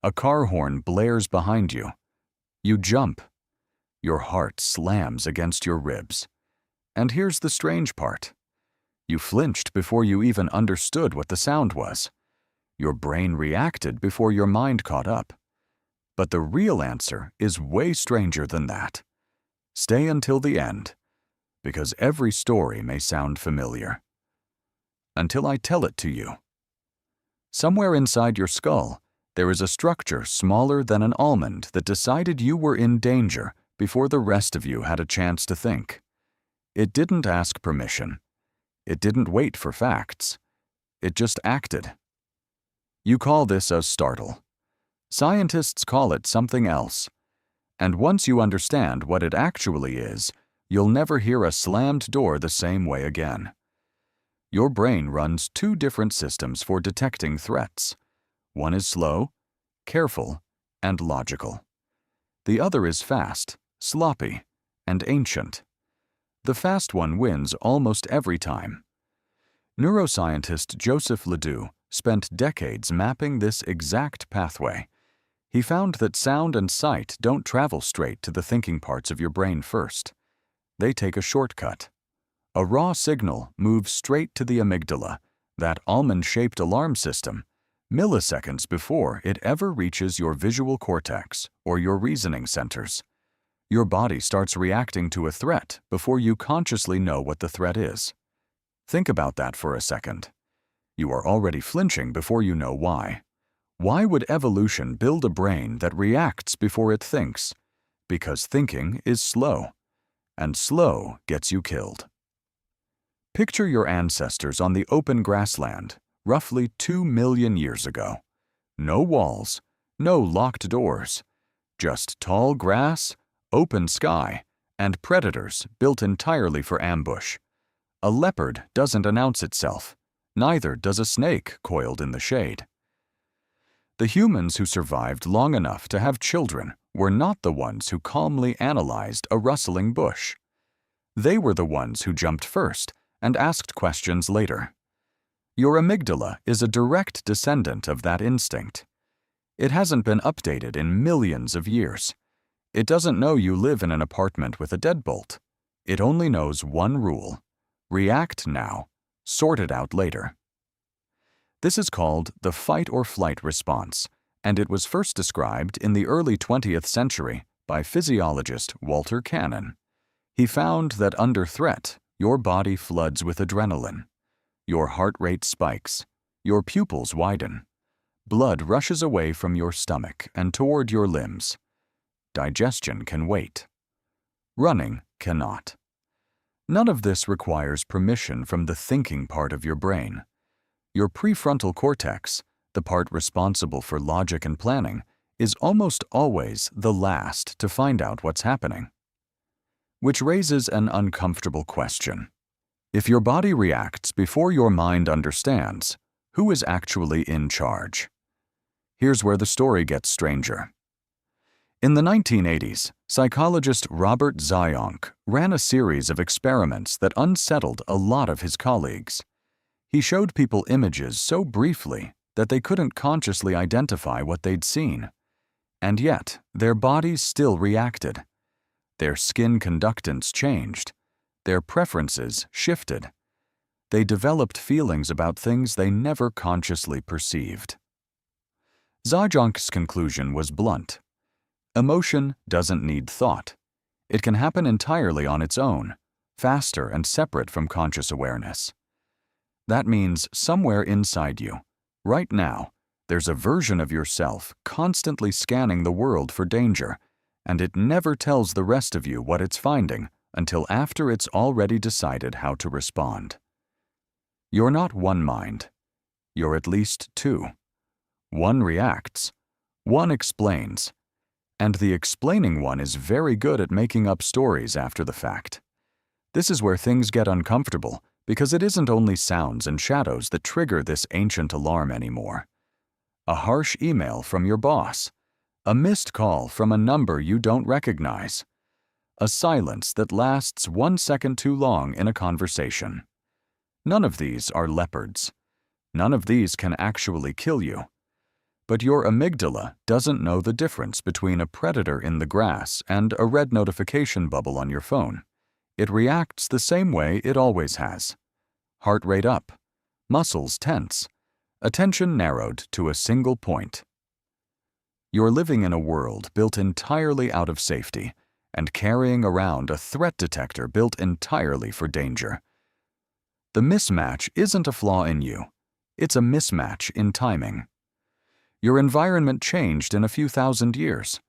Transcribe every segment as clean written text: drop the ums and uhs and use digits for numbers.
A car horn blares behind you. You jump. Your heart slams against your ribs. And here's the strange part. You flinched before you even understood what the sound was. Your brain reacted before your mind caught up. But the real answer is way stranger than that. Stay until the end, because every story may sound familiar. Until I tell it to you. Somewhere inside your skull, there is a structure smaller than an almond that decided you were in danger before the rest of you had a chance to think. It didn't ask permission. It didn't wait for facts. It just acted. You call this a startle. Scientists call it something else. And once you understand what it actually is, you'll never hear a slammed door the same way again. Your brain runs two different systems for detecting threats. One is slow, careful, and logical. The other is fast, sloppy, and ancient. The fast one wins almost every time. Neuroscientist Joseph Ledoux spent decades mapping this exact pathway. He found that sound and sight don't travel straight to the thinking parts of your brain first. They take a shortcut. A raw signal moves straight to the amygdala, that almond-shaped alarm system, milliseconds before it ever reaches your visual cortex or your reasoning centers. Your body starts reacting to a threat before you consciously know what the threat is. Think about that for a second. You are already flinching before you know why. Why would evolution build a brain that reacts before it thinks? Because thinking is slow, and slow gets you killed. Picture your ancestors on the open grassland, roughly 2 million years ago. No walls, no locked doors, just tall grass, open sky, and predators built entirely for ambush. A leopard doesn't announce itself, neither does a snake coiled in the shade. The humans who survived long enough to have children were not the ones who calmly analyzed a rustling bush. They were the ones who jumped first and asked questions later. Your amygdala is a direct descendant of that instinct. It hasn't been updated in millions of years. It doesn't know you live in an apartment with a deadbolt. It only knows one rule: react now, sort it out later. This is called the fight or flight response, and it was first described in the early 20th century by physiologist Walter Cannon. He found that under threat, your body floods with adrenaline. Your heart rate spikes. Your pupils widen. Blood rushes away from your stomach and toward your limbs. Digestion can wait. Running cannot. None of this requires permission from the thinking part of your brain. Your prefrontal cortex, the part responsible for logic and planning, is almost always the last to find out what's happening. Which raises an uncomfortable question. If your body reacts before your mind understands, who is actually in charge? Here's where the story gets stranger. In the 1980s, psychologist Robert Zionk ran a series of experiments that unsettled a lot of his colleagues. He showed people images so briefly that they couldn't consciously identify what they'd seen. And yet, their bodies still reacted. Their skin conductance changed. Their preferences shifted. They developed feelings about things they never consciously perceived. Zionk's conclusion was blunt. Emotion doesn't need thought. It can happen entirely on its own, faster and separate from conscious awareness. That means somewhere inside you, right now, there's a version of yourself constantly scanning the world for danger, and it never tells the rest of you what it's finding until after it's already decided how to respond. You're not one mind. You're at least two. One reacts. One explains. And the explaining one is very good at making up stories after the fact. This is where things get uncomfortable, because it isn't only sounds and shadows that trigger this ancient alarm anymore. A harsh email from your boss. A missed call from a number you don't recognize. A silence that lasts 1 second too long in a conversation. None of these are leopards. None of these can actually kill you. But your amygdala doesn't know the difference between a predator in the grass and a red notification bubble on your phone. It reacts the same way it always has. Heart rate up, muscles tense, attention narrowed to a single point. You're living in a world built entirely out of safety and carrying around a threat detector built entirely for danger. The mismatch isn't a flaw in you. It's a mismatch in timing. Your environment changed in a few thousand years.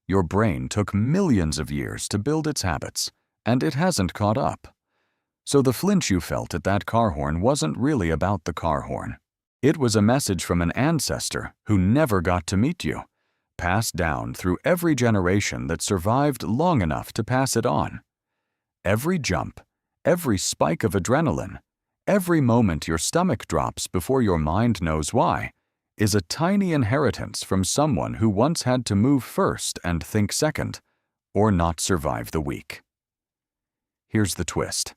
Your brain took millions of years to build its habits, and it hasn't caught up. So the flinch you felt at that car horn wasn't really about the car horn. It was a message from an ancestor who never got to meet you, passed down through every generation that survived long enough to pass it on. Every jump, every spike of adrenaline, every moment your stomach drops before your mind knows why, is a tiny inheritance from someone who once had to move first and think second, or not survive the week. Here's the twist.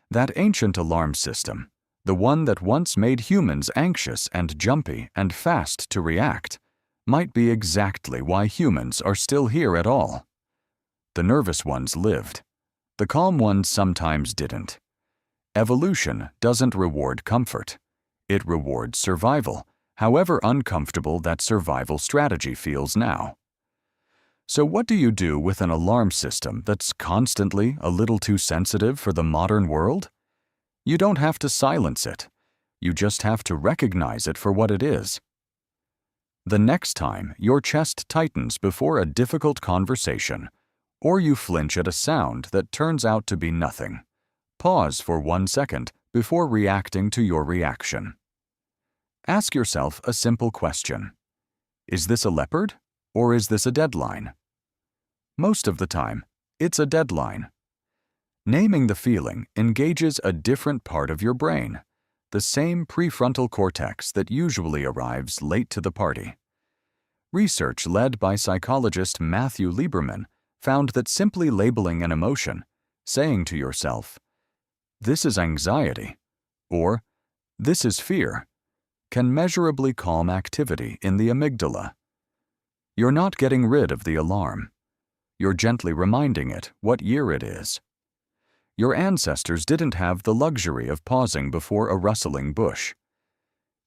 That ancient alarm system, the one that once made humans anxious and jumpy and fast to react, might be exactly why humans are still here at all. The nervous ones lived. The calm ones sometimes didn't. Evolution doesn't reward comfort. It rewards survival, however uncomfortable that survival strategy feels now. So what do you do with an alarm system that's constantly a little too sensitive for the modern world? You don't have to silence it. You just have to recognize it for what it is. The next time your chest tightens before a difficult conversation, or you flinch at a sound that turns out to be nothing, pause for 1 second before reacting to your reaction. Ask yourself a simple question. Is this a leopard, or is this a deadline? Most of the time, it's a deadline. Naming the feeling engages a different part of your brain, the same prefrontal cortex that usually arrives late to the party. Research led by psychologist Matthew Lieberman found that simply labeling an emotion, saying to yourself, "This is anxiety," or "This is fear," can measurably calm activity in the amygdala. You're not getting rid of the alarm. You're gently reminding it what year it is. Your ancestors didn't have the luxury of pausing before a rustling bush.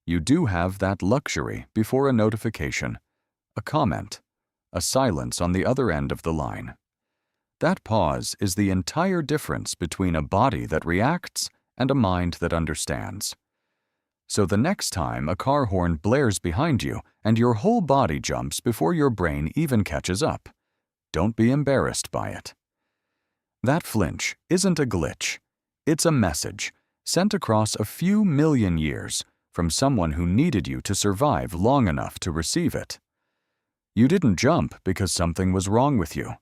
You do have that luxury before a notification, a comment, a silence on the other end of the line. That pause is the entire difference between a body that reacts and a mind that understands. So the next time a car horn blares behind you and your whole body jumps before your brain even catches up, don't be embarrassed by it. That flinch isn't a glitch. It's a message sent across a few million years from someone who needed you to survive long enough to receive it. You didn't jump because something was wrong with you.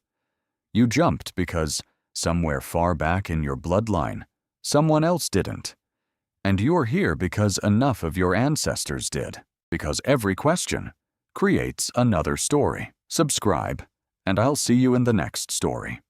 You jumped because, somewhere far back in your bloodline, someone else didn't. And you're here because enough of your ancestors did. Because every question creates another story. Subscribe, and I'll see you in the next story.